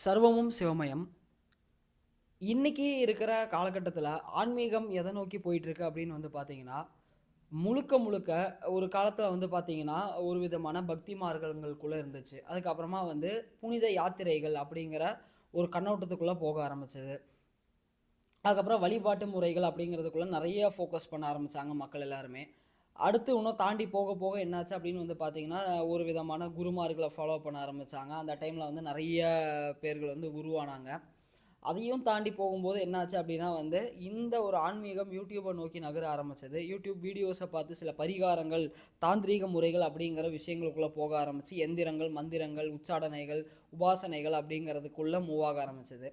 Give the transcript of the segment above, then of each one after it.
சர்வமும் சிவமயம். இன்னைக்கு இருக்கிற காலகட்டத்தில் ஆன்மீகம் எதை நோக்கி போயிட்டுருக்கு அப்படின்னு வந்து பார்த்தீங்கன்னா, முழுக்க முழுக்க ஒரு காலத்தில் வந்து பார்த்தீங்கன்னா, ஒரு விதமான பக்தி மார்க்கங்களுக்குள்ளே இருந்துச்சு. அதுக்கப்புறமா வந்து புனித யாத்திரைகள் அப்படிங்கிற ஒரு கண்ணோட்டத்துக்குள்ளே போக ஆரம்பிச்சது. அதுக்கப்புறம் வழிபாட்டு முறைகள் அப்படிங்கிறதுக்குள்ளே நிறைய ஃபோக்கஸ் பண்ண ஆரம்பித்தாங்க மக்கள் எல்லாருமே. அடுத்து இன்னும் தாண்டி போக போக என்னாச்சு அப்படின்னு வந்து பார்த்தீங்கன்னா, ஒரு விதமான குருமார்களை ஃபாலோ பண்ண ஆரம்பித்தாங்க. அந்த டைமில் வந்து நிறைய பேர்கள் வந்து உருவானாங்க. அதையும் தாண்டி போகும்போது என்னாச்சு அப்படின்னா வந்து, இந்த ஒரு ஆன்மீகம் யூடியூபை நோக்கி நகர ஆரம்பிச்சது. யூடியூப் வீடியோஸை பார்த்து சில பரிகாரங்கள், தாந்திரீக முறைகள் அப்படிங்கிற விஷயங்களுக்குள்ளே போக ஆரம்பிச்சு, எந்திரங்கள், மந்திரங்கள், உச்சாடனைகள், உபாசனைகள் அப்படிங்கிறதுக்குள்ளே மூவ் ஆக ஆரம்பிச்சது.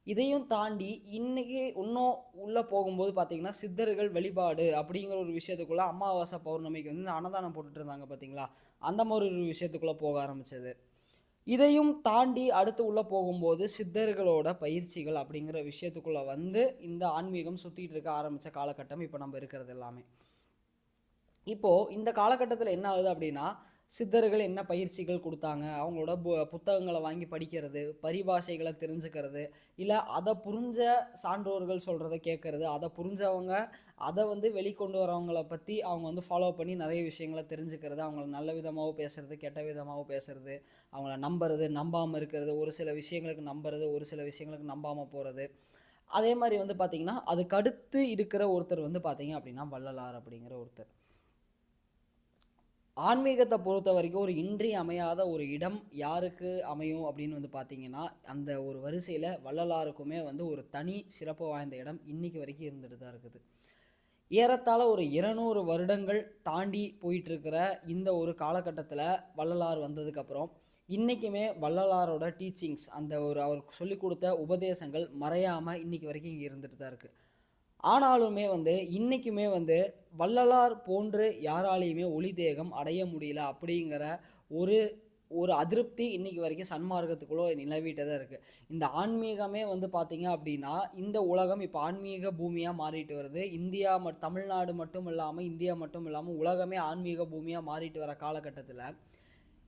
இதையும் தாண்டி இன்னைக்கு இன்னும் உள்ளே போகும்போது பார்த்தீங்கன்னா, சித்தர்கள் வழிபாடு அப்படிங்கிற ஒரு விஷயத்துக்குள்ளே அமாவாசை பௌர்ணமிக்கு வந்து இந்த அன்னதானம் போட்டுட்டு இருந்தாங்க பார்த்தீங்களா, அந்த மாதிரி ஒரு விஷயத்துக்குள்ளே போக ஆரம்பிச்சது. இதையும் தாண்டி அடுத்து உள்ளே போகும்போது சித்தர்களோட பயிற்சிகள் அப்படிங்கிற விஷயத்துக்குள்ளே வந்து இந்த ஆன்மீகம் சுற்றிட்டு இருக்க ஆரம்பித்த காலகட்டம் இப்போ நம்ம இருக்கிறது எல்லாமே. இப்போது இந்த காலகட்டத்தில் என்ன ஆகுது அப்படின்னா, சித்தர்கள் என்ன பயிற்சிகள் கொடுத்தாங்க, அவங்களோட புத்தகங்களை வாங்கி படிக்கிறது, பரிபாஷைகளை தெரிஞ்சுக்கிறது, இல்லை அதை புரிஞ்ச சான்றோர்கள் சொல்கிறத கேட்கறது, அதை புரிஞ்சவங்க அதை வந்து வெளிக்கொண்டு வரவங்களை பற்றி அவங்க வந்து ஃபாலோ பண்ணி நிறைய விஷயங்களை தெரிஞ்சுக்கிறது, அவங்கள நல்ல விதமாகவும் பேசுறது, கெட்ட விதமாகவும் பேசுறது, அவங்கள நம்புறது, நம்பாமல் இருக்கிறது, ஒரு சில விஷயங்களுக்கு நம்புறது, ஒரு சில விஷயங்களுக்கு நம்பாமல் போகிறது. அதே மாதிரி வந்து பார்த்திங்கன்னா, அதுக்கு அடுத்து இருக்கிற ஒருத்தர் வந்து பார்த்திங்க அப்படின்னா வள்ளலார் அப்படிங்கிற ஒருத்தர். ஆன்மீகத்தை பொறுத்த வரைக்கும் ஒரு இன்றியமையாத ஒரு இடம் யாருக்கு அமையும் அப்படின்னு வந்து பார்த்தீங்கன்னா, அந்த ஒரு வரிசையில் வள்ளலாருக்குமே வந்து ஒரு தனி சிறப்பு வாய்ந்த இடம் இன்னைக்கு வரைக்கும் இருந்துட்டு தான் இருக்குது. ஏறத்தாழ ஒரு 200 வருடங்கள் தாண்டி போயிட்டுருக்கிற இந்த ஒரு காலகட்டத்தில் வள்ளலார் வந்ததுக்கப்புறம் இன்றைக்குமே வள்ளலாரோட டீச்சிங்ஸ், அந்த ஒரு அவருக்கு சொல்லிக் கொடுத்த உபதேசங்கள் மறையாமல் இன்னைக்கு வரைக்கும் இங்கே இருந்துட்டு தான் இருக்குது. ஆனாலுமே வந்து இன்றைக்குமே வந்து வள்ளலார் போன்று யாராலையுமே ஒளி தேகம் அடைய முடியல அப்படிங்கிற ஒரு ஒரு அதிருப்தி இன்னைக்கு வரைக்கும் சன்மார்க்கத்துக்குள்ளே நிலவிட்டே தான் இருக்குது. இந்த ஆன்மீகமே வந்து பார்த்திங்க அப்படின்னா, இந்த உலகம் இப்போ ஆன்மீக பூமியாக மாறிட்டு வருது. இந்தியா தமிழ்நாடு மட்டும் இல்லாமல், இந்தியா மட்டும் இல்லாமல் உலகமே ஆன்மீக பூமியாக மாறிட்டு வர காலகட்டத்தில்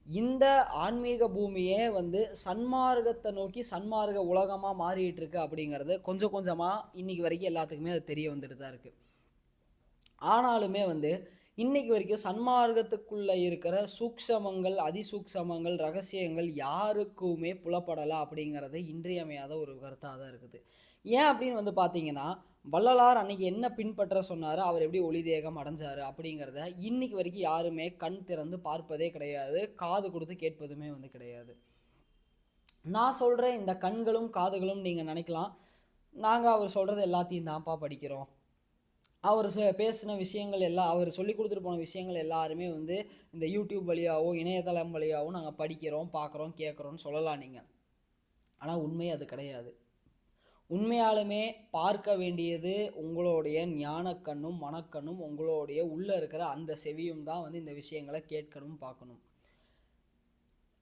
இந்த ஆன்மீக பூமியே வந்து சன்மார்க்கத்தை நோக்கி சன்மார்க்க உலகமாக மாறிட்டு இருக்கு அப்படிங்கிறது கொஞ்சம் கொஞ்சமாக இன்னைக்கு வரைக்கும் எல்லாத்துக்குமே அது தெரிய வந்துட்டு தான் இருக்குது. ஆனாலுமே வந்து இன்னைக்கு வரைக்கும் சன்மார்க்கத்துக்குள்ளே இருக்கிற சூக்ஷமங்கள், அதிசூக்ஷமங்கள், ரகசியங்கள் யாருக்குமே புலப்படலை அப்படிங்கிறது இன்றியமையாத ஒரு கருத்தாக தான் இருக்குது. ஏன் அப்படின்னு வந்து பார்த்தீங்கன்னா, வள்ளலார் அன்னைக்கு என்ன பின்பற்ற சொன்னார், அவர் எப்படி ஒளி தேகம் அடைஞ்சார் அப்படிங்கிறத இன்னைக்கு வரைக்கும் யாருமே கண் திறந்து பார்ப்பதே கிடையாது, காது கொடுத்து கேட்பதுமே வந்து கிடையாது. நான் சொல்கிற இந்த கண்களும் காதுகளும் நீங்கள் நினைக்கலாம், நாங்கள் அவர் சொல்கிறது எல்லாத்தையும் தான்ப்பா படிக்கிறோம், அவர் பேசின விஷயங்கள் எல்லாம், அவர் சொல்லி கொடுத்துட்டு போன விஷயங்கள் எல்லாருமே வந்து இந்த யூடியூப் வழியாகவோ இணையதளம் வழியாகவும் நாங்கள் படிக்கிறோம், பார்க்குறோம், கேட்குறோன்னு சொல்லலாம் நீங்கள். ஆனால் உண்மை அது கிடையாது. உண்மையாலுமே பார்க்க வேண்டியது உங்களுடைய ஞானக்கண்ணும் மனக்கண்ணும், உங்களுடைய உள்ளே இருக்கிற அந்த செவியும் தான் வந்து இந்த விஷயங்களை கேட்கணும், பார்க்கணும்.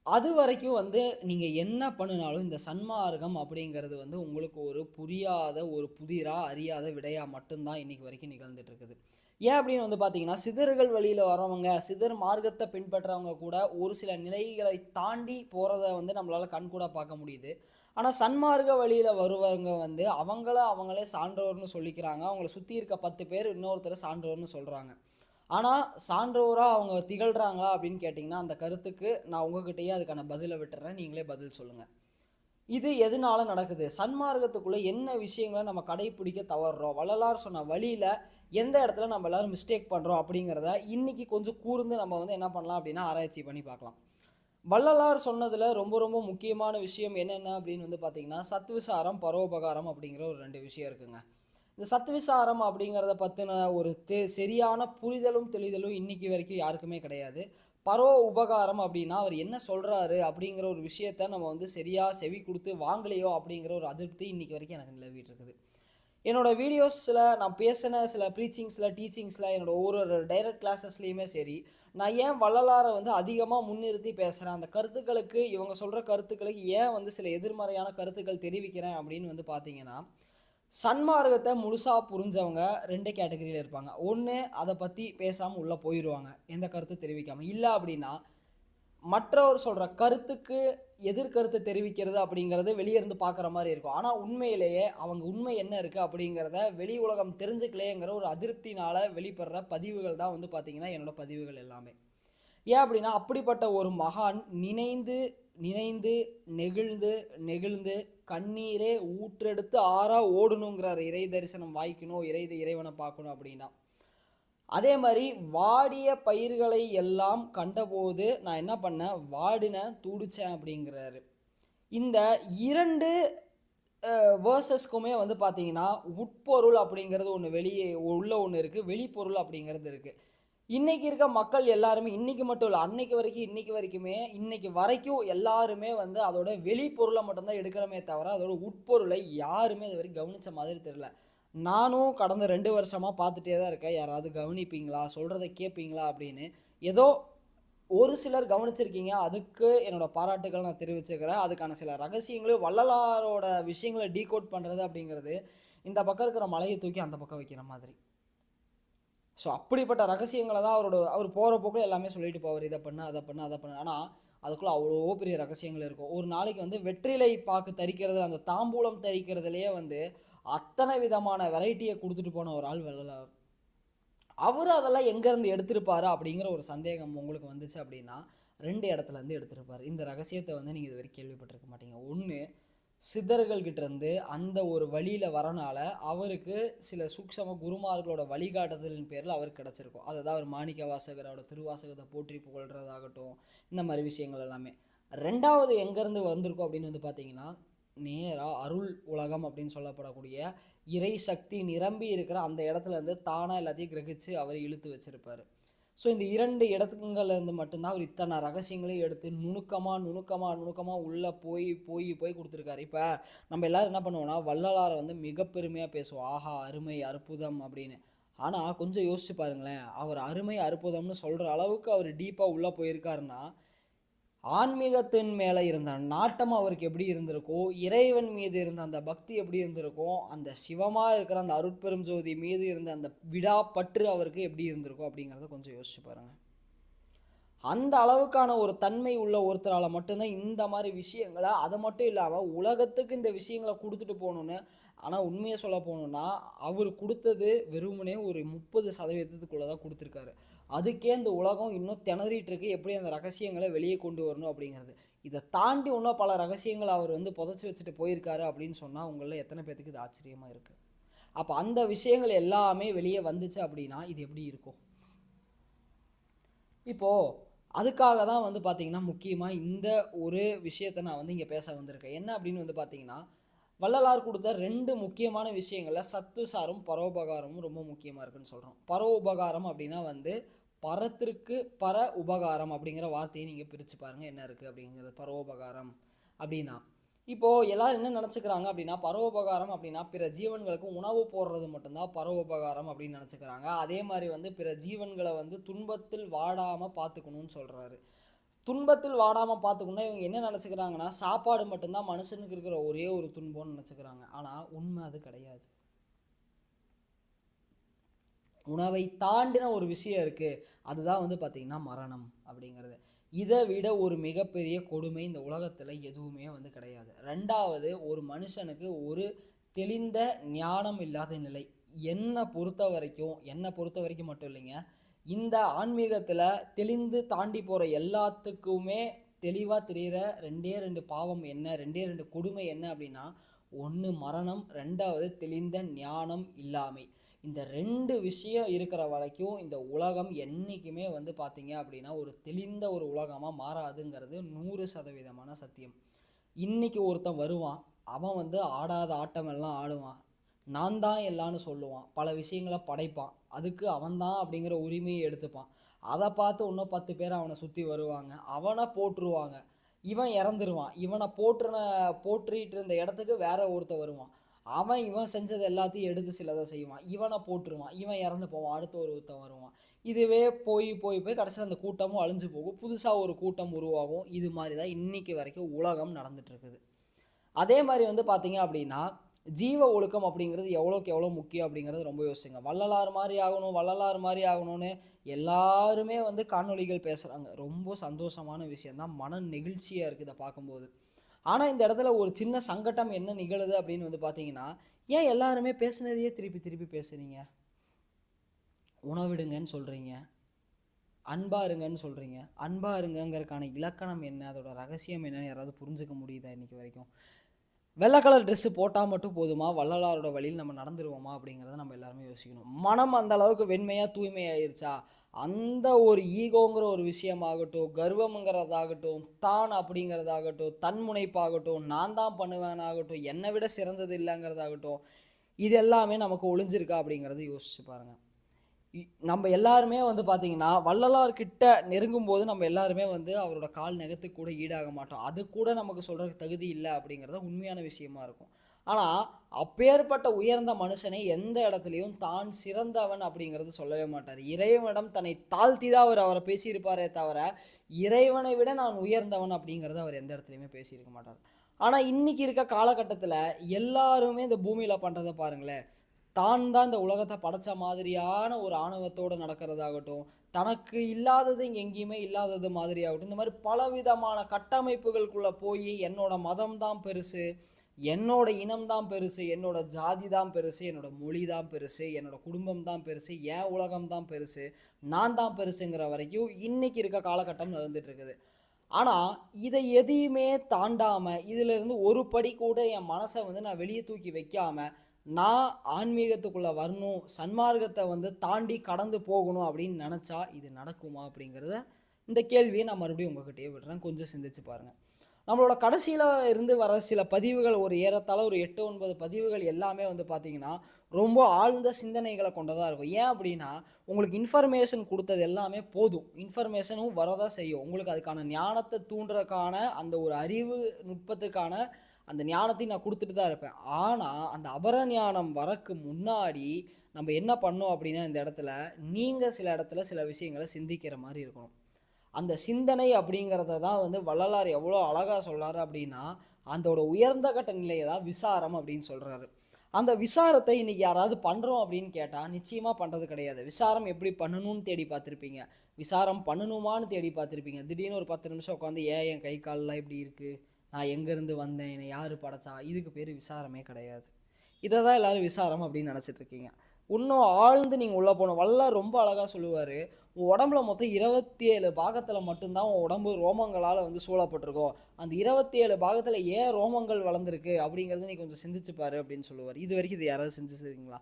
அது வரைக்கும் வந்து நீங்கள் என்ன பண்ணினாலும் இந்த சன்மார்க்கம் அப்படிங்கிறது வந்து உங்களுக்கு ஒரு புரியாத, ஒரு புதிராக அறியாத விடையாக மட்டும்தான் இன்றைக்கி வரைக்கும் நிகழ்ந்துட்டு இருக்குது. ஏன் அப்படின்னு வந்து பார்த்தீங்கன்னா, சிதறுகள் வழியில் வரவங்க, சிதர் மார்க்கத்தை பின்பற்றவங்க கூட ஒரு சில நிலைகளை தாண்டி போகிறத வந்து நம்மளால் கண்கூட பார்க்க முடியுது. ஆனால் சன்மார்க்க வழியில் வருவவங்க வந்து அவங்களே சான்றோர்னு சொல்லிக்கிறாங்க. அவங்கள சுற்றி இருக்க 10 பேர் இன்னொருத்தரை சான்றோர்னு சொல்கிறாங்க. ஆனால் சான்றோராக அவங்க திகழ்கிறாங்களா அப்படின்னு கேட்டிங்கன்னா, அந்த கருத்துக்கு நான் உங்ககிட்டயே அதுக்கான பதிலை விட்டுறேன், நீங்களே பதில் சொல்லுங்கள். இது எதனால நடக்குது? சன்மார்க்கத்துக்குள்ளே என்ன விஷயங்களை நம்ம கடைப்பிடிக்க தவறுறோம், வள்ளலார் சொன்ன வழியில் எந்த இடத்துல நம்ம எல்லோரும் மிஸ்டேக் பண்ணுறோம் அப்படிங்கிறத இன்றைக்கி கொஞ்சம் கூர்ந்து நம்ம வந்து என்ன பண்ணலாம் அப்படின்னா ஆராய்ச்சி பண்ணி பார்க்கலாம். வள்ளலார் சொன்னதில் ரொம்ப ரொம்ப முக்கியமான விஷயம் என்னென்ன அப்படின்னு வந்து பார்த்திங்கன்னா, சத்விசாரம், பரோபகாரம் அப்படிங்கிற ஒரு 2 விஷயம் இருக்குங்க. இந்த சத்விசாரம் அப்படிங்கிறத பற்றின ஒரு சரியான புரிதலும் தெளிதலும் இன்றைக்கி வரைக்கும் யாருக்குமே கிடையாது. பரோ உபகாரம் அப்படின்னா அவர் என்ன சொல்கிறாரு அப்படிங்கிற ஒரு விஷயத்த நம்ம வந்து சரியாக செவி கொடுத்து வாங்கலையோ அப்படிங்கிற ஒரு அதிருப்தி இன்றைக்கி வரைக்கும் எனக்கு நிலவிட்டு இருக்குது. என்னோடய வீடியோஸில் நான் பேசின சில ப்ரீச்சிங்ஸில், டீச்சிங்ஸில், என்னோடய ஒவ்வொரு டைரக்ட் கிளாஸஸ்லேயுமே சரி, நான் ஏன் வள்ளலாரை வந்து அதிகமாக முன்னிறுத்தி பேசுகிறேன், அந்த கருத்துக்களுக்கு, இவங்க சொல்கிற கருத்துக்களுக்கு ஏன் வந்து சில எதிர்மறையான கருத்துக்கள் தெரிவிக்கிறேன் அப்படின்னு வந்து பார்த்தீங்கன்னா, சன்மார்க்கத்தை முழுசாக புரிஞ்சவங்க 2 கேட்டகரியில் இருப்பாங்க. ஒன்று, அதை பற்றி பேசாமல் உள்ளே போயிடுவாங்க, எந்த கருத்து தெரிவிக்காமல். இல்லை அப்படின்னா மற்றவர் சொல்கிற கருத்துக்கு எதிர்கருத்து தெரிவிக்கிறது அப்படிங்கிறது வெளியே இருந்து பார்க்குற மாதிரி இருக்கும். ஆனால் உண்மையிலேயே அவங்க உண்மை என்ன இருக்குது அப்படிங்கிறத வெளி உலகம் தெரிஞ்சுக்கலையேங்கிற ஒரு அதிருப்தினால் வெளிப்படுற பதிவுகள் தான் வந்து பார்த்திங்கன்னா என்னோடய பதிவுகள் எல்லாமே. ஏன் அப்படின்னா அப்படிப்பட்ட ஒரு மகான் நினைந்து நினைந்து நெகிழ்ந்து நெகிழ்ந்து கண்ணீரே ஊற்றெடுத்து ஆறா ஓடணுங்கிறார் இறை தரிசனம் வாய்க்கணும், இறைவனை பார்க்கணும் அப்படின்னா. அதே மாதிரி வாடிய பயிர்களை எல்லாம் கண்டபோது நான் என்ன பண்ணேன், வாடின துடிச்சேன் அப்படிங்கிறாரு. இந்த 2 வேர்சஸ்க்குமே வந்து பார்த்தீங்கன்னா உட்பொருள் அப்படிங்கிறது ஒன்று வெளியே உள்ள ஒன்று இருக்குது, வெளிப்பொருள் அப்படிங்கிறது இருக்குது. இன்றைக்கி இருக்க மக்கள் எல்லாருமே, இன்றைக்கி மட்டும் இல்லை இன்றைக்கி வரைக்குமே இன்றைக்கி வரைக்கும் எல்லாருமே வந்து அதோட வெளிப்பொருளை மட்டும்தான் எடுக்கிறோமே தவிர அதோட உட்பொருளை யாருமே இது வரைக்கும் கவனித்த மாதிரி தெரியல. நானும் கடந்த 2 வருஷமாக பார்த்துட்டே தான் இருக்கேன், யாராவது கவனிப்பீங்களா, சொல்கிறத கேட்பீங்களா அப்படின்னு. ஏதோ ஒரு சிலர் கவனிச்சிருக்கீங்க, அதுக்கு என்னோடய பாராட்டுகள் நான் தெரிவிச்சுக்கிறேன். அதுக்கான சில ரகசியங்களும் வள்ளலாரோட விஷயங்களை டீகோட் பண்ணுறது அப்படிங்கிறது இந்த பக்கம் இருக்கிற மலையை தூக்கி அந்த பக்கம் வைக்கிற மாதிரி. ஸோ அப்படிப்பட்ட ரகசியங்களை தான் அவர் போகிற போக்கில் எல்லாமே சொல்லிட்டு போவார், இதை பண்ணு அதை பண்ணு அதை பண்ணு. ஆனால் அதுக்குள்ளே அவ்வளோ பெரிய ரகசியங்கள் இருக்கும். ஒரு நாளைக்கு வந்து வெற்றிலை பாக்கு தரிக்கிறதுல, அந்த தாம்பூலம் தரிக்கிறதுலையே வந்து அத்தனை விதமான வெரைட்டியை கொடுத்துட்டு போன ஒரு ஆள் வள்ளலார். அவர் அதெல்லாம் எங்கேருந்து எடுத்திருப்பாரு அப்படிங்கிற ஒரு சந்தேகம் உங்களுக்கு வந்துச்சு அப்படின்னா 2 இடத்துலேருந்து எடுத்திருப்பார். இந்த ரகசியத்தை வந்து நீங்கள் இது வரைக்கும் கேள்விப்பட்டிருக்க மாட்டீங்க. ஒன்று, சித்தர்கள்கிட்டேருந்து அந்த ஒரு வழியில் வரனால அவருக்கு சில சூக்ஷம குருமார்களோட வழிகாட்டுதலின் பேரில் அவருக்கு கிடச்சிருக்கும். அதை தான் அவர் மாணிக்க வாசகரோட திருவாசகத்தை போற்றி புகழ்கிறதாகட்டும், இந்த மாதிரி விஷயங்கள் எல்லாமே. 2வது எங்கேருந்து வந்திருக்கும் அப்படின்னு வந்து பார்த்தீங்கன்னா, நேராக அருள் உலகம் அப்படின்னு சொல்லப்படக்கூடிய இறை சக்தி நிரம்பி இருக்கிற அந்த இடத்துலேருந்து தானாக எல்லாத்தையும் கிரகிச்சு அவர் இழுத்து வச்சிருப்பார். ஸோ இந்த 2 இடத்துங்கள்லேருந்து மட்டும்தான் அவர் இத்தனை ரகசியங்களையும் எடுத்து நுணுக்கமாக உள்ளே போய் கொடுத்துருக்காரு. இப்போ நம்ம எல்லோரும் என்ன பண்ணுவோம்னா, வள்ளலாரை வந்து மிக பெருமையாக பேசுவோம், ஆஹா அருமை அற்புதம் அப்படின்னு. ஆனால் கொஞ்சம் யோசிச்சு பாருங்களேன், அவர் அருமை அற்புதம்னு சொல்கிற அளவுக்கு அவர் டீப்பாக உள்ளே போயிருக்காருன்னா ஆன்மீகத்தின் மேலே இருந்த நாட்டம் அவருக்கு எப்படி இருந்திருக்கோ, இறைவன் மீது இருந்த அந்த பக்தி எப்படி இருந்திருக்கும், அந்த சிவமாக இருக்கிற அந்த அருட்பெரும் ஜோதி மீது இருந்த அந்த விடாப்பற்று அவருக்கு எப்படி இருந்திருக்கும் அப்படிங்கிறத கொஞ்சம் யோசிச்சு பாருங்கள். அந்த அளவுக்கான ஒரு தன்மை உள்ள ஒருத்தரால் மட்டும்தான் இந்த மாதிரி விஷயங்களை, அதை மட்டும் இல்லாமல் உலகத்துக்கு இந்த விஷயங்களை கொடுத்துட்டு போகணுன்னு. ஆனால் உண்மையை சொல்ல போகணுன்னா அவர் கொடுத்தது வெறுமனே ஒரு 30% தான் கொடுத்துருக்காரு. அதுக்கே இந்த உலகம் இன்னும் திணறிட்டு இருக்கு, எப்படி அந்த ரகசியங்களை வெளியே கொண்டு வரணும் அப்படிங்கிறது. இதை தாண்டி இன்னும் பல ரகசியங்களை அவர் வந்து புதைச்சி வச்சுட்டு போயிருக்காரு அப்படின்னு சொன்னால் உங்களில் எத்தனை பேருக்கு இது ஆச்சரியமாக இருக்குது. அப்போ அந்த விஷயங்கள் எல்லாமே வெளியே வந்துச்சு அப்படின்னா இது எப்படி இருக்கும்? இப்போது அதுக்காக தான் வந்து பார்த்திங்கன்னா முக்கியமாக இந்த ஒரு விஷயத்தை நான் வந்து இங்கே பேச வந்திருக்கேன். என்ன அப்படின்னு வந்து பார்த்திங்கன்னா, வள்ளலார் கொடுத்த 2 முக்கியமான விஷயங்களில் சத்துசாரும் பரோபகாரமும் ரொம்ப முக்கியமாக இருக்குன்னு சொல்கிறோம். பரோபகாரம் அப்படின்னா வந்து பரத்திற்கு பர உபகாரம் அப்படிங்கிற வார்த்தையை நீங்கள் பிரித்து பாருங்கள் என்ன இருக்குது அப்படிங்கிறது. பரோபகாரம் அப்படின்னா இப்போது எல்லோரும் என்ன நினச்சிக்கிறாங்க அப்படின்னா, பரோபகாரம் அப்படின்னா பிற ஜீவன்களுக்கு உணவு போடுறது மட்டும்தான் பரோபகாரம் அப்படின்னு நினச்சிக்கிறாங்க. அதே மாதிரி வந்து பிற ஜீவன்களை வந்து துன்பத்தில் வாடாமல் பார்த்துக்கணும்னு சொல்கிறாரு. துன்பத்தில் வாடாமல் பார்த்துக்கணுன்னா இவங்க என்ன நினச்சிக்கிறாங்கன்னா, சாப்பாடு மட்டும்தான் மனுஷனுக்கு இருக்கிற ஒரே ஒரு துன்பம்னு நினச்சிக்கிறாங்க. ஆனால் உண்மை அது கிடையாது. உணவை தாண்டின ஒரு விஷயம் இருக்குது, அதுதான் வந்து பார்த்திங்கன்னா மரணம் அப்படிங்கிறது. இதை விட ஒரு மிகப்பெரிய கொடுமை இந்த உலகத்தில் எதுவுமே வந்து கிடையாது. 2வது, ஒரு மனுஷனுக்கு ஒரு தெளிந்த ஞானம் இல்லாத நிலை. என்னை பொறுத்த வரைக்கும் மட்டும் இல்லைங்க, இந்த ஆன்மீகத்தில் தெளிந்து தாண்டி போகிற எல்லாத்துக்குமே தெளிவாக தெரிகிற 2 பாவம் என்ன, 2 கொடுமை என்ன அப்படின்னா, 1 மரணம், 2வது தெளிந்த ஞானம் இல்லாமை. இந்த 2 விஷயம் இருக்கிற வரைக்கும் இந்த உலகம் என்றைக்குமே வந்து பார்த்திங்க அப்படின்னா ஒரு தெளிந்த ஒரு உலகமாக மாறாதுங்கிறது 100% சத்தியம். இன்றைக்கி ஒருத்தன் வருவான், அவன் வந்து ஆடாத ஆட்டம் எல்லாம் ஆடுவான், நான் தான் எல்லான்னு சொல்லுவான், பல விஷயங்களை படைப்பான், அதுக்கு அவன்தான் அப்படிங்கிற உரிமையை எடுத்துப்பான். அதை பார்த்து இன்னும் 10 பேர் அவனை சுற்றி வருவாங்க, அவனை போட்டுருவாங்க, இவன் இறந்துருவான். இவனை போற்றிட்டு இருந்த இடத்துக்கு வேற ஒருத்தர் வருவான், இவன் செஞ்சது எல்லாத்தையும் எடுத்து சிலதை செய்வான், இவனை போட்டுருவான், இவன் இறந்து போவான், அடுத்த ஒருத்தன் வருவான். இதுவே போய் கடைசியில் அந்த கூட்டமும் அழிஞ்சு போகும், புதுசாக ஒரு கூட்டம் உருவாகும். இது மாதிரி தான் இன்றைக்கி வரைக்கும் உலகம் நடந்துகிட்ருக்குது. அதே மாதிரி வந்து பார்த்திங்க அப்படின்னா ஜீவ ஒழுக்கம் அப்படிங்கிறது எவ்வளோக்கு எவ்வளோ முக்கியம் அப்படிங்கிறது ரொம்ப யோசிச்சுங்க. வள்ளலார் மாதிரி ஆகணும், வள்ளலார் மாதிரி ஆகணும்னு எல்லாருமே வந்து காணொளிகள் பேசுகிறாங்க. ரொம்ப சந்தோஷமான விஷயம் தான், மன நெகிழ்ச்சியாக இருக்குது இதை பார்க்கும்போது. ஆனால் இந்த இடத்துல ஒரு சின்ன சங்கடம் என்ன நிகழுது அப்படின்னு வந்து பார்த்தீங்கன்னா, ஏன் எல்லாருமே பேசுனதையே திருப்பி திருப்பி பேசுகிறீங்க? உணவிடுங்கன்னு சொல்கிறீங்க, அன்பா இருங்கன்னு சொல்கிறீங்க. அன்பா இருங்கங்கிறதுக்கான இலக்கணம் என்ன, அதோட ரகசியம் என்னன்னு யாராவது புரிஞ்சுக்க முடியுதா இன்றைக்கி வரைக்கும்? வெள்ளை கலர் ட்ரெஸ்ஸு போட்டால் மட்டும் போதுமா, வள்ளலாரோட வழியில் நம்ம நடந்துருவோமா அப்படிங்கிறத நம்ம எல்லாருமே யோசிக்கணும். மனம் அந்த அளவுக்கு வெண்மையாக தூய்மையாயிருச்சா, அந்த ஒரு ஈகோங்கிற ஒரு விஷயமாகட்டும், கர்வம்ங்கிறதாகட்டும், தான் அப்படிங்கிறதாகட்டும், தன்முனைப்பாகட்டும், நான் தான் பண்ணுவேனாகட்டும், என்னை விட சிறந்தது இல்லைங்கிறதாகட்டும், இது எல்லாமே நமக்கு ஒளிஞ்சிருக்கா அப்படிங்கிறத யோசிச்சு பாருங்கள். நம்ம எல்லாருமே வந்து பார்த்தீங்கன்னா, வள்ளலார்கிட்ட நெருங்கும்போது நம்ம எல்லாருமே வந்து அவரோட கால் நகத்துக்கு கூட ஈடாக மாட்டோம். அது கூட நமக்கு சொல்றதுக்கு தகுதி இல்ல அப்படிங்கிறது உண்மையான விஷயமா இருக்கும். ஆனா, அப்பேற்பட்ட உயர்ந்த மனுஷனை எந்த இடத்துலயும் தான் சிறந்தவன் அப்படிங்கிறது சொல்லவே மாட்டாரு. இறைவனிடம் தன்னை தாழ்த்தி தான் அவர பேசியிருப்பாரே தவிர, இறைவனை விட நான் உயர்ந்தவன் அப்படிங்கிறத அவர் எந்த இடத்துலயுமே பேசியிருக்க மாட்டார். ஆனா, இன்னைக்கு இருக்க காலகட்டத்தில எல்லாருமே இந்த பூமியில பண்றத பாருங்களேன். தான் தான் இந்த உலகத்தை படைச்ச மாதிரியான ஒரு ஆணவத்தோடு நடக்கிறதாகட்டும், தனக்கு இல்லாதது இங்கே எங்கேயுமே இல்லாதது மாதிரியாகட்டும், இந்த மாதிரி பலவிதமான கட்டமைப்புகளுக்குள்ளே போய் என்னோட மதம் தான் பெருசு, என்னோட இனம் தான் பெருசு, என்னோட ஜாதி தான் பெருசு, என்னோட மொழி தான் பெருசு, என்னோட குடும்பம் தான் பெருசு, என் உலகம் தான் பெருசு, நான் தான் பெருசுங்கிற வரைக்கும் இன்னைக்கு இருக்க காலகட்டம் நடந்துட்டு இருக்குது. ஆனால் இதை எதையுமே தாண்டாமல், இதிலிருந்து ஒரு படி கூட என் மனசை வந்து நான் வெளியே தூக்கி வைக்காமல், நான் ஆன்மீகத்துக்குள்ளே வரணும், சன்மார்க்கத்தை வந்து தாண்டி கடந்து போகணும் அப்படின்னு நினச்சா இது நடக்குமா அப்படிங்கிறத, இந்த கேள்வியை நான் மறுபடியும் உங்ககிட்டயே விடுறேன். கொஞ்சம் சிந்திச்சு பாருங்கள். நம்மளோட கடைசியில் இருந்து வர சில பதிவுகள், ஒரு ஏறத்தாழ ஒரு 8, 9 பதிவுகள் எல்லாமே வந்து பார்த்திங்கன்னா ரொம்ப ஆழ்ந்த சிந்தனைகளை கொண்டதாக இருக்கும். ஏன் அப்படின்னா, உங்களுக்கு இன்ஃபர்மேஷன் கொடுத்தது எல்லாமே போதும். இன்ஃபர்மேஷனும் வரதான் செய்யும். உங்களுக்கு அதுக்கான ஞானத்தை தூண்டுறதுக்கான அந்த ஒரு அறிவு நுட்பத்துக்கான அந்த ஞானத்தையும் நான் கொடுத்துட்டு தான் இருப்பேன். ஆனால் அந்த அபர ஞானம் வரக்கு முன்னாடி நம்ம என்ன பண்ணோம் அப்படின்னா, இந்த இடத்துல நீங்கள் சில இடத்துல சில விஷயங்களை சிந்திக்கிற மாதிரி இருக்கணும். அந்த சிந்தனை அப்படிங்கிறத தான் வந்து வள்ளலார் எவ்வளோ அழகாக சொல்கிறாரு அப்படின்னா, அதோட உயர்ந்த கட்ட நிலையை தான் விசாரம் அப்படின்னு சொல்கிறாரு. அந்த விசாரத்தை இன்றைக்கி யாராவது பண்ணுறோம் அப்படின்னு கேட்டால் நிச்சயமாக பண்ணுறது கிடையாது. விசாரம் எப்படி பண்ணணும்னு தேடி பார்த்துருப்பீங்க, விசாரம் பண்ணணுமான்னு தேடி பார்த்துருப்பீங்க. திடீர்னு ஒரு 10 நிமிஷம் உட்காந்து என் கை காலெலாம் இப்படி இருக்குது, நான் எங்கேருந்து வந்தேன், என்னை யார் படைச்சா, இதுக்கு பேர் விசாரமே கிடையாது. இதை தான் எல்லோரும் விசாரம் அப்படின்னு நினச்சிட்ருக்கீங்க. இன்னும் ஆழ்ந்து நீங்கள் உள்ளே போகணும். வள்ளலார் ரொம்ப அழகாக சொல்லுவார், உடம்புல மொத்தம் 27 பாகத்தில் மட்டும்தான் உன் உடம்பு ரோமங்களால் வந்து சூழப்பட்டிருக்கும். அந்த 27 பாகத்தில் ஏன் ரோமங்கள் வளர்ந்துருக்கு அப்படிங்கிறது நீ கொஞ்சம் சிந்திச்சுப்பாரு அப்படின்னு சொல்லுவார். இது வரைக்கும் இது யாராவது சிந்திச்சிருக்கீங்களா?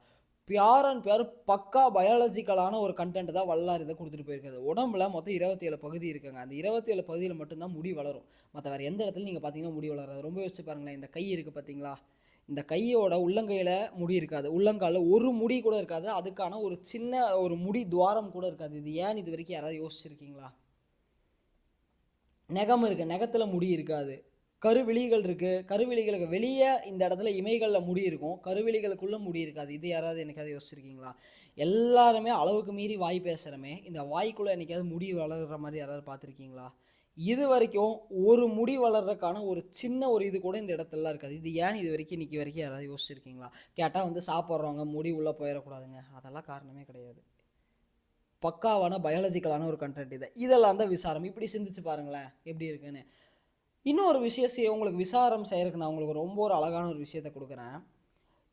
பியூர் அண்ட் பியூர் பக்கா பயாலஜிக்கலான ஒரு கண்டென்ட் தான் வள்ளலார் இதை கொடுத்துட்டு போயிருக்காரு. உடம்புல மொத்தம் 27 பகுதி இருக்குங்க. அந்த 27 பகுதியில் மட்டும்தான் முடி வளரும். மற்ற வேறு எந்த இடத்துல நீங்கள் பார்த்தீங்கன்னா முடி வளராது. ரொம்ப யோசிச்சு பாருங்களேன். இந்த கை இருக்குது பார்த்தீங்களா, இந்த கையோட உள்ளங்கையில் முடி இருக்காது, உள்ளங்காலில் ஒரு முடி கூட இருக்காது, அதுக்கான ஒரு சின்ன ஒரு முடி துவாரம் கூட இருக்காது. இது ஏன் இது வரைக்கும் யாராவது யோசிச்சிருக்கீங்களா? நகம் இருக்குது, நகத்தில் முடி இருக்காது. கருவிழிகள் இருக்குது, கருவிழிகளுக்கு வெளியே இந்த இடத்துல இமைகளில் முடி இருக்கும், கருவிழிகளுக்குள்ளே முடி இருக்காது. இது யாராவது என்னைக்காவது யோசிச்சிருக்கீங்களா? எல்லாருமே அளவுக்கு மீறி வாய் பேசுகிறமே, இந்த வாய்க்குள்ளே என்னைக்காவது முடி வளர்கிற மாதிரி யாராவது பார்த்துருக்கீங்களா? இது வரைக்கும் ஒரு முடி வளர்றதுக்கான ஒரு சின்ன ஒரு இது கூட இந்த இடத்துலலாம் இருக்காது. இது ஏன் இது வரைக்கும் இன்றைக்கி வரைக்கும் யாராவது யோசிச்சிருக்கீங்களா? கேட்டால் வந்து சாப்பிட்றவங்க முடி உள்ளே போயிடக்கூடாதுங்க, அதெல்லாம் காரணமே கிடையாது. பக்காவான பயாலஜிக்கலான ஒரு கண்டென்ட் இதெல்லாம் தான் விசாரம். இப்படி சிந்திச்சு பாருங்களேன் எப்படி இருக்குன்னு. இன்னொரு விஷயம் உங்களுக்கு விசாரம் செய்கிறதுக்கு நான் உங்களுக்கு ரொம்ப ஒரு அழகான ஒரு விஷயத்தை கொடுக்குறேன்.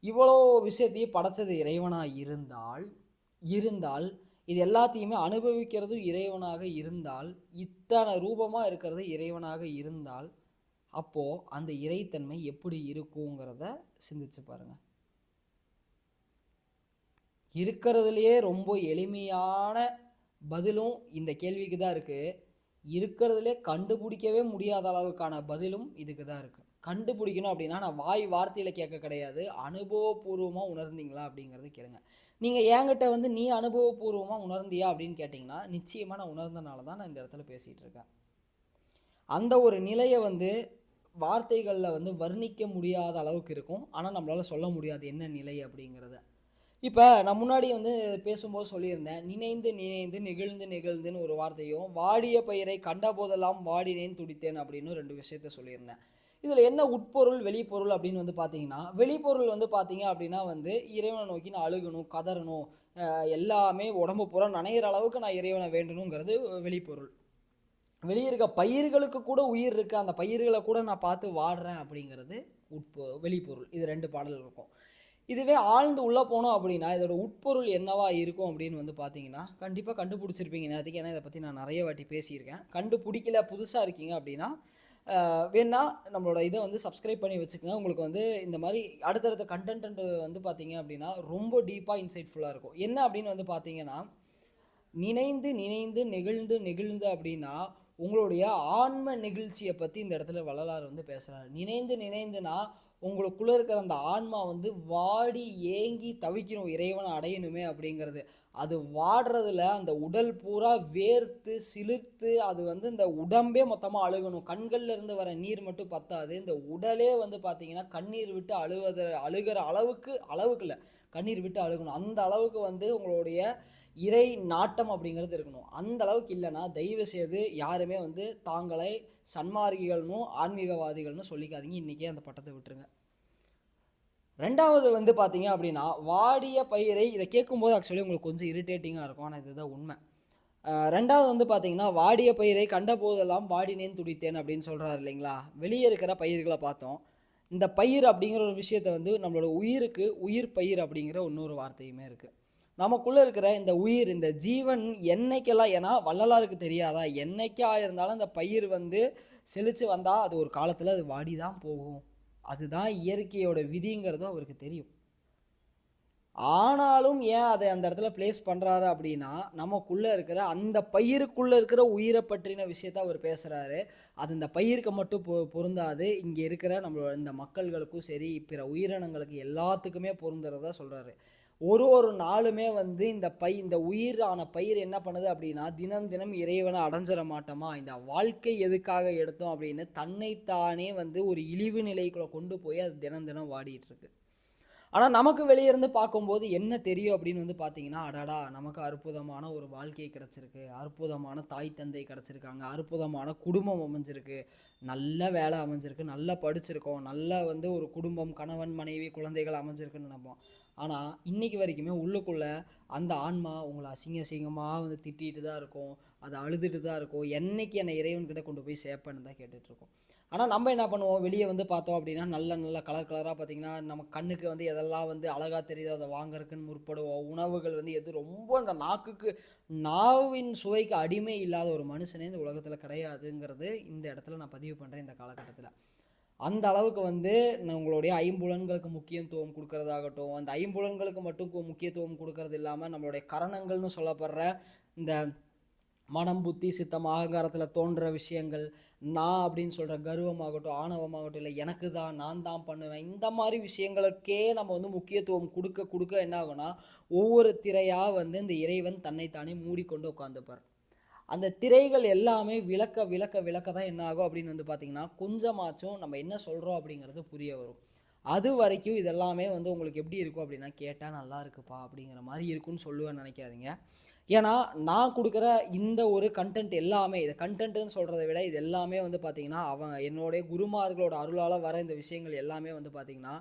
இவ்வளோ விஷயத்தையும் படைச்சது இறைவனாக இருந்தால் இது எல்லாத்தையுமே அனுபவிக்கிறதும் இறைவனாக இருந்தால், இத்தனை ரூபமாக இருக்கிறது இறைவனாக இருந்தால், அப்போது அந்த இறைத்தன்மை எப்படி இருக்குங்கிறத சிந்திச்சு பாருங்கள். இருக்கிறதுலையே ரொம்ப எளிமையான பதிலும் இந்த கேள்விக்கு தான் இருக்குது. இருக்கிறதுலே கண்டுபிடிக்கவே முடியாத அளவுக்கான பதிலும் இதுக்கு தான் இருக்குது. கண்டுபிடிக்கணும் அப்படின்னா நான் வாய் வார்த்தையில் கேட்க கிடையாது, அனுபவபூர்வமாக உணர்ந்தீங்களா அப்படிங்கிறது கேளுங்க. நீங்கள் என்கிட்ட வந்து நீ அனுபவபூர்வமாக உணர்ந்தியா அப்படின்னு கேட்டிங்கன்னா, நிச்சயமாக நான் உணர்ந்தனால தான் நான் இந்த இடத்துல பேசிகிட்டு இருக்கேன். அந்த ஒரு நிலையை வந்து வார்த்தைகளில் வந்து வர்ணிக்க முடியாத அளவுக்கு இருக்கும். ஆனால் நம்மளால் சொல்ல முடியாது என்ன நிலை அப்படிங்கிறத. இப்போ நான் முன்னாடி வந்து பேசும்போது சொல்லியிருந்தேன், நினைந்து நினைந்து நெகிழ்ந்து நெகிழ்ந்துன்னு ஒரு வார்த்தையும், வாடிய பயிரை கண்ட போதெல்லாம் வாடினேன் துடித்தேன் அப்படின்னு 2 விஷயத்த சொல்லியிருந்தேன். இதில் என்ன உட்பொருள் வெளிப்பொருள் அப்படின்னு வந்து பார்த்தீங்கன்னா, வெளிப்பொருள் வந்து பார்த்தீங்க அப்படின்னா வந்து இறைவனை நோக்கி நான் அழுகணும், கதறணும், எல்லாமே உடம்பு பூரா நனையிற அளவுக்கு நான் இறைவனை வேண்டணுங்கிறது வெளிப்பொருள். வெளியே இருக்க பயிர்களுக்கு கூட உயிர் இருக்குது, அந்த பயிர்களை கூட நான் பார்த்து வாடுறேன் அப்படிங்கிறது வெளிப்பொருள். இது 2 பாடல் இருக்கும். இதுவே ஆழ்ந்து உள்ளே போனோம் அப்படின்னா இதோட உட்பொருள் என்னவா இருக்கும் அப்படின்னு வந்து பார்த்தீங்கன்னா, கண்டிப்பாக கண்டுபிடிச்சிருப்பீங்க நேரத்துக்கு. ஏன்னா இதை பற்றி நான் நிறைய வாட்டி பேசியிருக்கேன். கண்டுபிடிக்கல, புதுசாக இருக்கீங்க அப்படின்னா வேணா நம்மளோட இதை வந்து சப்ஸ்கிரைப் பண்ணி வச்சுக்கோங்க. உங்களுக்கு வந்து இந்த மாதிரி அடுத்தடுத்த கண்டென்ட் வந்து பார்த்தீங்க அப்படின்னா ரொம்ப டீப்பாக இன்சைட்ஃபுல்லாக இருக்கும். என்ன அப்படின்னு வந்து பார்த்தீங்கன்னா, நினைந்து நினைந்து நெகிழ்ந்து நெகிழ்ந்து அப்படின்னா உங்களுடைய ஆன்ம நெகிழ்ச்சியை பற்றி இந்த இடத்துல வள்ளலார் வந்து பேசுகிறார். நினைந்து நினைந்துனா உங்களுக்குள்ளே இருக்கிற அந்த ஆன்மா வந்து வாடி ஏங்கி தவிக்கணும், இறைவனை அடையணுமே அப்படிங்கிறது. அது வாடுறதுல அந்த உடல் பூரா வேர்த்து சிலிர்த்து அது வந்து இந்த உடம்பே மொத்தமாக அழுகணும். கண்கள்ல இருந்து வர நீர் மட்டும் பத்தாது, இந்த உடலே வந்து பார்த்தீங்கன்னா கண்ணீர் விட்டு அழுகிற அளவுக்கு இல்லை, கண்ணீர் விட்டு அழுகணும். அந்த அளவுக்கு வந்து உங்களுடைய இறை நாட்டம் அப்படிங்கிறது இருக்கணும். அந்த அளவுக்கு இல்லைன்னா தயவு செய்து யாருமே வந்து தாங்களை சன்மார்க்கிகள்னும் ஆன்மீகவாதிகள்னு சொல்லிக்காதீங்க. இன்றைக்கே அந்த பட்டத்தை விட்டுருங்க. 2வது வந்து பார்த்தீங்க அப்படின்னா, வாடிய பயிரை, இதை கேட்கும்போது ஆக்சுவலி உங்களுக்கு கொஞ்சம் இரிட்டேட்டிங்காக இருக்கும், ஆனால் இதுதான் உண்மை. 2வது வந்து பார்த்தீங்கன்னா, வாடிய பயிரை கண்ட போதெல்லாம் வாடினேன் துடித்தேன் அப்படின்னு சொல்கிறாரு இல்லைங்களா. வெளியே இருக்கிற பயிர்களை பார்த்தோம். இந்த பயிர் அப்படிங்கிற ஒரு விஷயத்தை வந்து நம்மளோட உயிருக்கு உயிர் பயிர் அப்படிங்கிற இன்னொரு வார்த்தையுமே இருக்குது. நமக்குள்ளே இருக்கிற இந்த உயிர், இந்த ஜீவன் என்னைக்கெல்லாம், ஏன்னா வள்ளலாருக்கு தெரியாதா, என்னைக்கா இருந்தாலும் அந்த பயிர் வந்து செழித்து வந்தால் அது ஒரு காலத்தில் அது வாடி தான் போகும், அதுதான் இயற்கையோட விதிங்கிறதும் அவருக்கு தெரியும். ஆனாலும் ஏன் அதை அந்த இடத்துல பிளேஸ் பண்ணுறாரு அப்படின்னா, நமக்குள்ளே இருக்கிற அந்த பயிருக்குள்ளே இருக்கிற உயிரை பற்றின விஷயத்த அவர் பேசுகிறாரு. அது இந்த பயிருக்கு மட்டும் பொருந்தாது, இங்கே இருக்கிற நம்மளோட இந்த மக்கள்களுக்கும் சரி, பிற உயிரினங்களுக்கு எல்லாத்துக்குமே பொருந்துறதா சொல்கிறாரு. ஒரு நாளுமே வந்து இந்த உயிரான பயிர் என்ன பண்ணுது அப்படின்னா, தினம் தினம் இறைவனை அடைஞ்சிட மாட்டோமா, இந்த வாழ்க்கை எதுக்காக எடுத்தோம் அப்படின்னு தன்னைத்தானே வந்து ஒரு இழிவு நிலைக்குள்ளே கொண்டு போய் அது தினம் தினம் வாடிட்டு இருக்கு. ஆனால் நமக்கு வெளியே இருந்து பார்க்கும்போது என்ன தெரியும் அப்படின்னு வந்து பார்த்தீங்கன்னா, அடாடா நமக்கு அற்புதமான ஒரு வாழ்க்கை கிடச்சிருக்கு, அற்புதமான தாய் தந்தை கிடச்சிருக்காங்க, அற்புதமான குடும்பம் அமைஞ்சிருக்கு, நல்ல வேலை அமைஞ்சிருக்கு, நல்லா படிச்சிருக்கோம், நல்ல வந்து ஒரு குடும்பம், கணவன் மனைவி குழந்தைகள் அமைஞ்சிருக்குன்னு நினைப்போம். ஆனால் இன்றைக்கி வரைக்குமே உள்ளுக்குள்ளே அந்த ஆன்மா உங்களை அசிங்கமாக வந்து திட்டிகிட்டு தான் இருக்கும், அது அழுதுட்டு தான் இருக்கும், என்னைக்கு என்னை இறைவன்கிட்ட கொண்டு போய் சேர்ப்பேன்னு தான் கேட்டுட்ருக்கோம். ஆனால் நம்ம என்ன பண்ணுவோம், வெளியே வந்து பார்த்தோம் அப்படின்னா நல்ல கலராக பார்த்திங்கன்னா நம்ம கண்ணுக்கு வந்து எதெல்லாம் வந்து அழகாக தெரியுதோ அதை வாங்கறதுக்குன்னு முற்படுவோம். உணவுகள் வந்து எது ரொம்ப அந்த நாவின் சுவைக்கு அடிமை இல்லாத ஒரு மனுஷனே இந்த உலகத்தில் கிடையாதுங்கிறது இந்த இடத்துல நான் பதிவு பண்ணுறேன். இந்த காலகட்டத்தில் அந்த அளவுக்கு வந்து உங்களுடைய ஐம்புலன்களுக்கு முக்கியத்துவம் கொடுக்கறதாகட்டும், அந்த ஐம்புலன்களுக்கு மட்டும் முக்கியத்துவம் கொடுக்கறது இல்லாமல் நம்மளுடைய கரணங்கள்னு சொல்லப்படுற இந்த மனம் புத்தி சித்தம் அகங்காரத்தில் தோன்ற விஷயங்கள், நான் அப்படின்னு சொல்கிற கர்வமாகட்டும் ஆணவமாகட்டும், இல்லை எனக்கு தான் நான் தான் பண்ணுவேன், இந்த மாதிரி விஷயங்களுக்கே நம்ம வந்து முக்கியத்துவம் கொடுக்க என்ன ஆகும்னா, ஒவ்வொரு திரையாக வந்து இந்த இறைவன் தன்னைத்தானே மூடிக்கொண்டு உட்காந்துப்பார். அந்த திரைகள் எல்லாமே விளக்க தான் என்ன ஆகும் அப்படின்னு வந்து பார்த்திங்கன்னா, கொஞ்சமாச்சும் நம்ம என்ன சொல்கிறோம் அப்படிங்கிறது புரிய வரும். அது வரைக்கும் இதெல்லாமே வந்து உங்களுக்கு எப்படி இருக்கும் அப்படின்னா, கேட்டால் நல்லா இருக்குப்பா அப்படிங்கிற மாதிரி இருக்குன்னு சொல்லுவேன்னு நினைக்காதீங்க. ஏன்னா நான் கொடுக்குற இந்த ஒரு கண்டென்ட் எல்லாமே, இதை கண்டென்ட்டுன்னு சொல்கிறத விட இது எல்லாமே வந்து பார்த்திங்கன்னா என்னுடைய குருமார்களோட அருளால் வர இந்த விஷயங்கள் எல்லாமே வந்து பார்த்திங்கன்னா,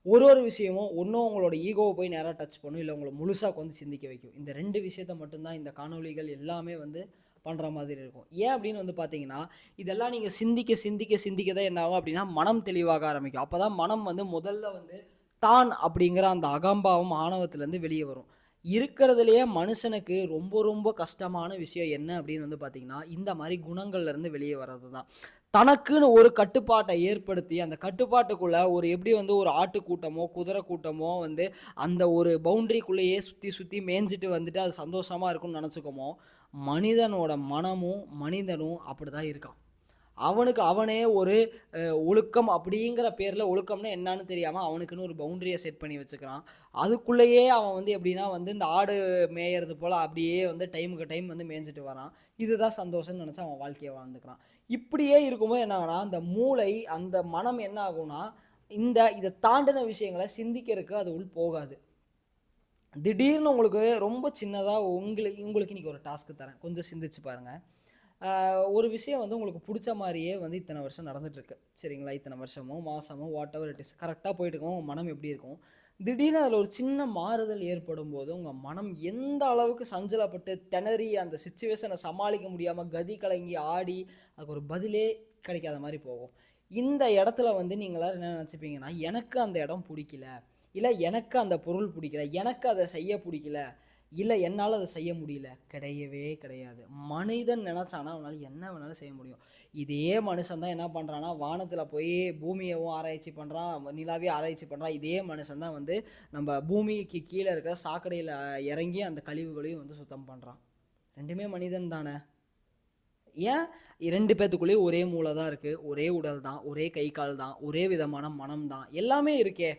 ஒரு விஷயமும் ஒன்றும் உங்களோட ஈகோவை போய் நேராக டச் பண்ணும், இல்லை உங்களை முழுசாக வந்து சிந்திக்க வைக்கும். இந்த 2 விஷயத்தை மட்டும்தான் இந்த காணொலிகள் எல்லாமே வந்து பண்ணுற மாதிரி இருக்கும். ஏன் அப்படின்னு வந்து பார்த்தீங்கன்னா, இதெல்லாம் நீங்கள் சிந்திக்க தான் என்ன ஆகும் அப்படின்னா, மனம் தெளிவாக ஆரம்பிக்கும். அப்போ தான் மனம் வந்து முதல்ல வந்து தான் அப்படிங்கிற அந்த அகம்பாவம் ஆணவத்துலேருந்து வெளியே வரும். இருக்கிறதுலையே மனுஷனுக்கு ரொம்ப கஷ்டமான விஷயம் என்ன அப்படின்னு வந்து பார்த்திங்கன்னா, இந்த மாதிரி குணங்கள்லேருந்து வெளியே வர்றது தான். தனக்குன்னு ஒரு கட்டுப்பாட்டை ஏற்படுத்தி அந்த கட்டுப்பாட்டுக்குள்ளே ஒரு எப்படி வந்து ஒரு ஆட்டு கூட்டமோ குதிரை கூட்டமோ வந்து அந்த ஒரு பவுண்ட்ரிக்குள்ளேயே சுற்றி மேய்ஞ்சிட்டு வந்துட்டு அது சந்தோஷமாக இருக்கும்னு நினச்சிக்கோமோ, மனிதனோட மனமும் மனிதனும் அப்படி தான் இருக்கான். அவனுக்கு அவனே ஒரு ஒழுக்கம் அப்படிங்கிற பேரில், ஒழுக்கம்னா என்னன்னு தெரியாமல் அவனுக்குன்னு ஒரு பவுண்டரியை செட் பண்ணி வச்சுக்கிறான். அதுக்குள்ளேயே அவன் வந்து எப்படின்னா வந்து இந்த ஆடு மேயறது போல் அப்படியே வந்து டைமுக்கு டைம் வந்து மேய்ஞ்சிட்டு வரான். இதுதான் சந்தோஷம்னு நினச்சி அவன் வாழ்க்கையை வாழ்ந்துக்கிறான். இப்படியே இருக்கும்போது என்ன ஆகுனா, அந்த மூளை அந்த மனம் என்ன ஆகும்னா, இதை தாண்டின விஷயங்களை சிந்திக்கிறதுக்கு அது உள் போகாது. திடீர்னு உங்களுக்கு ரொம்ப சின்னதாக உங்களுக்கு இன்றைக்கி ஒரு டாஸ்க்கு தரேன், கொஞ்சம் சிந்திச்சு பாருங்கள். ஒரு விஷயம் வந்து உங்களுக்கு பிடிச்ச மாதிரியே வந்து இத்தனை வருஷம் நடந்துகிட்ருக்கு சரிங்களா, இத்தனை வருஷமோ மாதமோ வாட் எவர் இட் இஸ் கரெக்டாக போயிட்டு இருக்கோம். உங்கள் மனம் எப்படி இருக்கும், திடீர்னு அதில் ஒரு சின்ன மாறுதல் ஏற்படும் போது உங்கள் மனம் எந்த அளவுக்கு சஞ்சலப்பட்டு திணறி அந்த சுச்சுவேஷனை சமாளிக்க முடியாமல் கதி கலங்கி ஆடி அதுக்கு ஒரு பதிலே கிடைக்காத மாதிரி போகும். இந்த இடத்துல வந்து நீங்களாம் என்ன நினச்சிப்பீங்கன்னா, எனக்கு அந்த இடம் பிடிக்கல, இல்லை எனக்கு அந்த பொருள் பிடிக்கல, எனக்கு அதை செய்ய பிடிக்கல, இல்லை என்னால் அதை செய்ய முடியல. கிடையவே கிடையாது. மனிதன் நினச்சானா அவனால் என்ன வேணாலும் செய்ய முடியும். இதே மனுஷன் தான் என்ன பண்ணுறான்னா, வானத்தில் போய் பூமியவும் ஆராய்ச்சி பண்ணுறான், நிலாவையும் ஆராய்ச்சி பண்ணுறான். இதே மனுஷன் தான் வந்து நம்ம பூமிக்கு கீழே இருக்கிற சாக்கடையில் இறங்கி அந்த கழிவுகளையும் வந்து சுத்தம் பண்ணுறான். ரெண்டுமே மனிதன் தானே. ஏன் 2 பேத்துக்குள்ளேயும் ஒரே மூளை தான் இருக்குது, ஒரே உடல் தான், ஒரே கை கால் தான், ஒரே விதமான மனம் தான், எல்லாமே இருக்கே.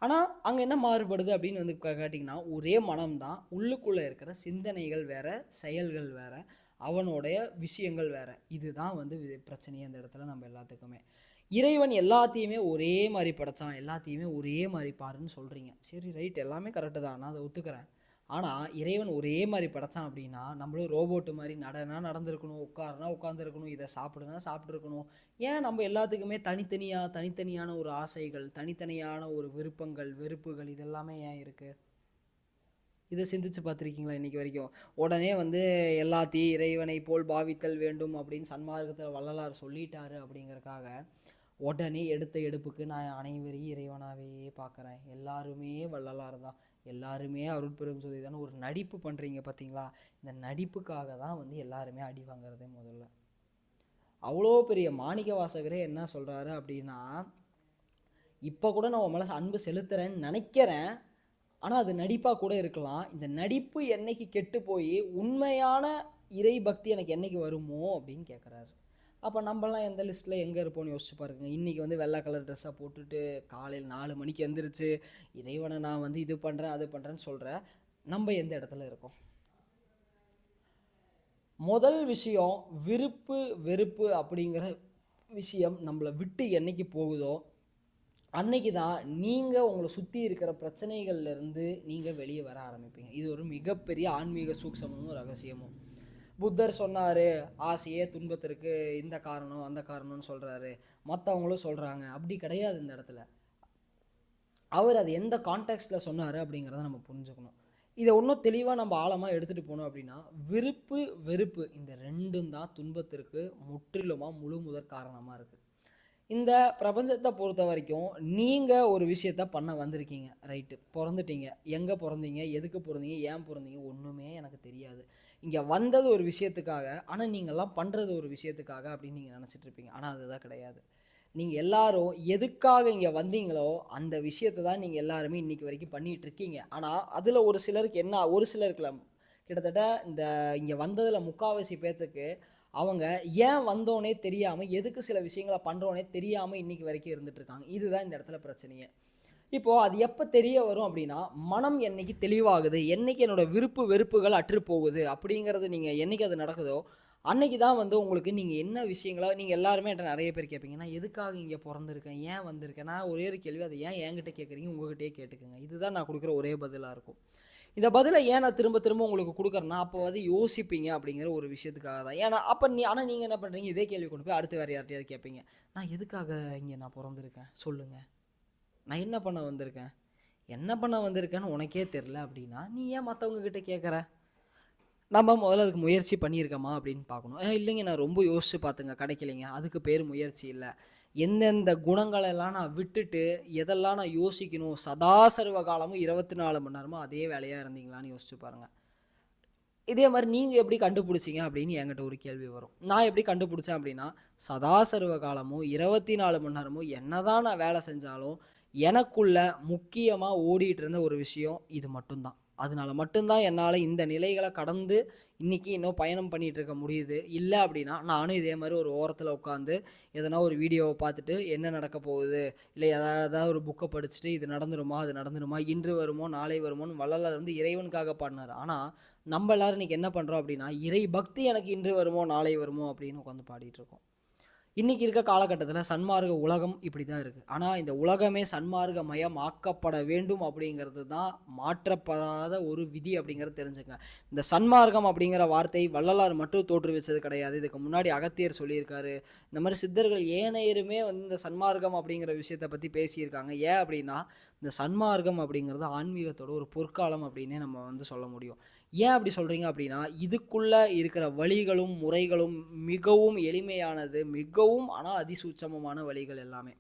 ஆனால் அங்கே என்ன மாறுபடுது அப்படின்னு வந்து கேட்டிங்கன்னா, ஒரே மனம் தான், உள்ளுக்குள்ளே இருக்கிற சிந்தனைகள் வேறு, செயல்கள் வேறு, அவனுடைய விஷயங்கள் வேறு. இதுதான் வந்து பிரச்சனையே அந்த இடத்துல நம்ம எல்லாத்துக்குமே. இறைவன் எல்லாத்தையுமே ஒரே மாதிரி படைத்தான், எல்லாத்தையுமே ஒரே மாதிரி பாருன்னு சொல்கிறீங்க. சரி ரைட், எல்லாமே கரெக்டு தான், நான் அதை ஒத்துக்கிறேன். ஆனால் இறைவன் ஒரே மாதிரி படைத்தான் அப்படின்னா நம்மளும் ரோபோட்டு மாதிரி நடனா நடந்துருக்கணும், உட்காருனா உட்காந்துருக்கணும், இதை சாப்பிடுனா சாப்பிட்ருக்கணும். ஏன் நம்ம எல்லாத்துக்குமே தனித்தனியான ஒரு ஆசைகள், தனித்தனியான ஒரு விருப்பங்கள், வெறுப்புகள் இதெல்லாமே ஏன் இருக்குது? இதை சிந்திச்சு பார்த்துருக்கீங்களா இன்றைக்கி வரைக்கும்? உடனே வந்து எல்லாத்தையும் இறைவனை போல் பாவித்தல் வேண்டும் அப்படின்னு சன்மார்க்கத்தில் வள்ளலார் சொல்லிட்டாரு அப்படிங்கிறக்காக உடனே எடுத்த எடுப்புக்கு நான் அனைவரையும் இறைவனாகவே பார்க்குறேன், எல்லாருமே வள்ளலார் தான், எல்லாருமே அருட்பெரும் ஜோதி தானே ஒரு நடிப்பு பண்ணுறீங்க பார்த்தீங்களா? இந்த நடிப்புக்காக தான் வந்து எல்லாருமே அடி வாங்குறதே முதல்ல. அவ்வளோ பெரிய மாணிக்க வாசகரே என்ன சொல்கிறாரு அப்படின்னா, இப்போ கூட நான் உன் மேலே அன்பு செலுத்துகிறேன்னு நினைக்கிறேன், ஆனால் அது நடிப்பாக கூட இருக்கலாம். இந்த நடிப்பு என்னைக்கு கெட்டு போய் உண்மையான இறை பக்தி எனக்கு என்னைக்கு வருமோ அப்படின்னு கேட்குறாரு. அப்போ நம்மலாம் எந்த லிஸ்ட்டில் எங்கே இருப்போம்னு யோசிச்சு பாருங்க. இன்றைக்கி வந்து வெள்ளை கலர் ட்ரெஸ்ஸாக போட்டுட்டு காலையில் 4 மணிக்கு எழுந்திரிச்சு இறைவனை நான் வந்து இது பண்ணுறேன் அது பண்ணுறேன்னு சொல்கிறேன், நம்ம எந்த இடத்துல இருக்கோம்? முதல் விஷயம், விருப்பு வெறுப்பு அப்படிங்கிற விஷயம் நம்மளை விட்டு என்னைக்கு போகுதோ அன்னைக்கு தான் நீங்கள் உங்களை சுற்றி இருக்கிற பிரச்சனைகள்லேருந்து நீங்கள் வெளியே வர ஆரம்பிப்பீங்க. இது ஒரு மிகப்பெரிய ஆன்மீக சூக்ஷமும் ரகசியமும். புத்தர் சொன்னார், ஆசையே துன்பத்திற்கு இந்த காரணம் அந்த காரணம்னு சொல்கிறாரு, மற்றவங்களும் சொல்கிறாங்க. அப்படி கிடையாது இந்த இடத்துல. அவர் அது எந்த கான்டெக்ஸ்டில் சொன்னார் அப்படிங்கிறத நம்ம புரிஞ்சுக்கணும். இதை இன்னும் தெளிவாக நம்ம ஆழமாக எடுத்துகிட்டு போனோம் அப்படின்னா, விருப்பு வெறுப்பு இந்த ரெண்டும் தான் துன்பத்திற்கு முற்றிலுமாக முழு முதற் காரணமாக இருக்குது. இந்த பிரபஞ்சத்தை பொறுத்த வரைக்கும் நீங்கள் ஒரு விஷயத்த பண்ண வந்திருக்கீங்க, ரைட்டு, பிறந்துட்டீங்க. எங்கே பிறந்தீங்க, எதுக்கு பிறந்தீங்க, ஏன் பிறந்தீங்க ஒன்றுமே எனக்கு தெரியாது. இங்கே வந்தது ஒரு விஷயத்துக்காக, ஆனால் நீங்கள்லாம் பண்ணுறது ஒரு விஷயத்துக்காக அப்படின்னு நீங்கள் நினச்சிட்டு இருப்பீங்க. ஆனால் அதுதான் கிடையாது. நீங்கள் எல்லாரும் எதுக்காக இங்கே வந்தீங்களோ அந்த விஷயத்தை தான் நீங்கள் எல்லாருமே இன்றைக்கி வரைக்கும் பண்ணிகிட்டு இருக்கீங்க. ஆனால் அதில் ஒரு சிலருக்கு என்ன, ஒரு சிலருக்குல கிட்டத்தட்ட இந்த இங்கே வந்ததில் முக்கால்வாசி பேர்த்துக்கு அவங்க ஏன் வந்தோன்னே தெரியாமல், எதுக்கு சில விஷயங்களை பண்ணுறோன்னே தெரியாமல் இன்றைக்கி வரைக்கும் இருந்துகிட்ருக்காங்க. இதுதான் இந்த இடத்துல பிரச்சனையே. இப்போது அது எப்போ தெரிய வரும் அப்படின்னா, மனம் என்னைக்கு தெளிவாகுது, என்றைக்கு என்னோடய விருப்பு வெறுப்புகள் அற்று போகுது அப்படிங்கிறது நீங்கள் என்றைக்கு அது நடக்குதோ அன்னைக்கு தான் வந்து உங்களுக்கு நீங்கள் என்ன விஷயங்களோ நீங்கள் எல்லாருமே என்கிட்ட நிறைய பேர் கேட்பீங்க, நான் எதுக்காக இங்கே பிறந்திருக்கேன், ஏன் வந்திருக்கேன். நான் ஒரே ஒரு கேள்வி, அதை ஏன் என்கிட்ட கேட்குறீங்க, உங்கள்கிட்டயே கேட்டுக்கோங்க. இதுதான் நான் கொடுக்குற ஒரே பதிலாக இருக்கும். இந்த பதிலை ஏன் நான் திரும்ப திரும்ப உங்களுக்கு கொடுக்குறேன்னா, அப்போ வந்து யோசிப்பீங்க அப்படிங்கிற ஒரு விஷயத்துக்காக தான். ஏன்னா அப்போ ஆனால் நீங்கள் என்ன பண்ணுறீங்க, இதே கேள்வி கொண்டு போய் அடுத்து வேறு யார்ட்டையாவது கேட்பீங்க, நான் எதுக்காக இங்கே நான் பிறந்திருக்கேன் சொல்லுங்கள், நான் என்ன பண்ண வந்திருக்கேன், என்ன பண்ண வந்திருக்கேன்னு உனக்கே தெரில அப்படின்னா நீ ஏன் மற்றவங்கக்கிட்ட கேட்குற? நம்ம முதல்ல அதுக்கு முயற்சி பண்ணியிருக்கோமா அப்படின்னு பார்க்கணும். இல்லைங்க நான் ரொம்ப யோசித்து பார்த்துங்க கிடைக்கலைங்க, அதுக்கு பேர் முயற்சி இல்லை. எந்தெந்த குணங்களெல்லாம் நான் விட்டுட்டு எதெல்லாம் நான் யோசிக்கணும், சதாசர்வ காலமும் 24 மணி நேரமும் அதே வேலையாக இருந்தீங்களான்னு யோசிச்சு பாருங்கள். இதே மாதிரி நீங்கள் எப்படி கண்டுபிடிச்சிங்க அப்படின்னு என்கிட்ட ஒரு கேள்வி வரும். நான் எப்படி கண்டுபிடிச்சேன் அப்படின்னா, சதாசர்வ காலமும் 24 மணி நேரமும் என்ன தான் நான் வேலை செஞ்சாலும் எனக்குள்ள முக்கியமாக ஓடிட்டு இருந்த ஒரு விஷயம் இது மட்டும்தான். அதனால மட்டும்தான் என்னால் இந்த நிலைகளை கடந்து இன்றைக்கி இன்னும் பயணம் பண்ணிகிட்டு இருக்க முடியுது. இல்லை அப்படின்னா நானும் இதே மாதிரி ஒரு ஓரத்தில் உட்காந்து எதனா ஒரு வீடியோவை பார்த்துட்டு என்ன நடக்க போகுது, இல்லை ஏதாவது ஒரு புக்கை படிச்சுட்டு இது நடந்துருமா அது நடந்துருமா, இன்று வருமோ நாளை வருமோன்னு வள்ளலார் வந்து இறைவனுக்காக பாடினார். ஆனால் நம்ம எல்லோரும் இன்றைக்கி என்ன பண்ணுறோம் அப்படின்னா, இறை பக்தி எனக்கு இன்று வருமோ நாளை வருமோ அப்படின்னு உட்காந்து பாடிட்டு இருக்கோம். இன்றைக்கி இருக்க காலகட்டத்தில் சன்மார்க்க உலகம் இப்படி தான் இருக்குது. ஆனால் இந்த உலகமே சன்மார்க்கமயம் ஆக்கப்பட வேண்டும் அப்படிங்கிறது தான் மாற்றப்படாத ஒரு விதி அப்படிங்கிறது தெரிஞ்சுங்க. இந்த சன்மார்க்கம் அப்படிங்கிற வார்த்தை வள்ளலார் மட்டும் தோற்றுவிச்சது கிடையாது. இதுக்கு முன்னாடி அகத்தியர் சொல்லியிருக்காரு. இந்த மாதிரி சித்தர்கள் ஏனையருமே வந்து இந்த சன்மார்க்கம் அப்படிங்கிற விஷயத்தை பற்றி பேசியிருக்காங்க. ஏன் அப்படின்னா இந்த சன்மார்க்கம் அப்படிங்கிறது ஆன்மீகத்தோட ஒரு பொற்காலம் அப்படின்னே நம்ம வந்து சொல்ல முடியும். ஏன் அப்படி சொல்கிறீங்க அப்படின்னா இதுக்குள்ளே இருக்கிற வழிகளும் முறைகளும் மிகவும் எளிமையானது, மிகவும் ஆனால் அதிசூட்சமமான வழிகள் எல்லாமே.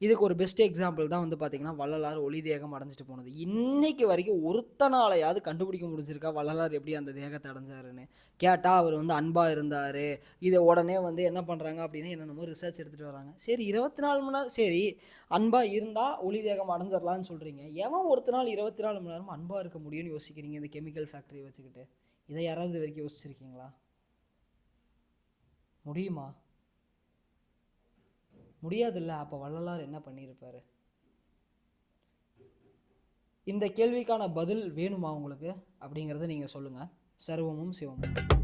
இதுக்கு ஒரு பெஸ்ட் எக்ஸாம்பிள் தான் வந்து பார்த்தீங்கன்னா வள்ளலார் ஒளி தேகம் அடைஞ்சிட்டு போனது. இன்னைக்கு வரைக்கும் ஒருத்தனாலையாவது கண்டுபிடிக்க முடிஞ்சிருக்கா வள்ளலார் எப்படி அந்த தேகத்தை அடைஞ்சாருன்னு? கேட்டால் அவர் வந்து அன்பாக இருந்தார். இதை உடனே வந்து என்ன பண்ணுறாங்க அப்படின்னா என்னென்னமோ ரிசர்ச் எடுத்துகிட்டு வராங்க. சரி 24 மணி நேரம் சரி அன்பாக இருந்தால் ஒளி தேகம் அடைஞ்சிடலான்னு சொல்கிறீங்க. எவன் ஒருத்த நாள் 24 மணி நேரமும் அன்பாக இருக்க முடியும்னு யோசிக்கிறீங்க இந்த கெமிக்கல் ஃபேக்ட்ரி வச்சுக்கிட்டு? இதை யாராவது இது வரைக்கும் யோசிச்சிருக்கீங்களா? முடியுமா? முடியாதுல்ல. அப்போ வள்ளலார் என்ன பண்ணியிருப்பார்? இந்த கேள்விக்கான பதில் வேணுமா உங்களுக்கு அப்படிங்கிறத நீங்கள் சொல்லுங்கள். சர்வமும் சிவமும்.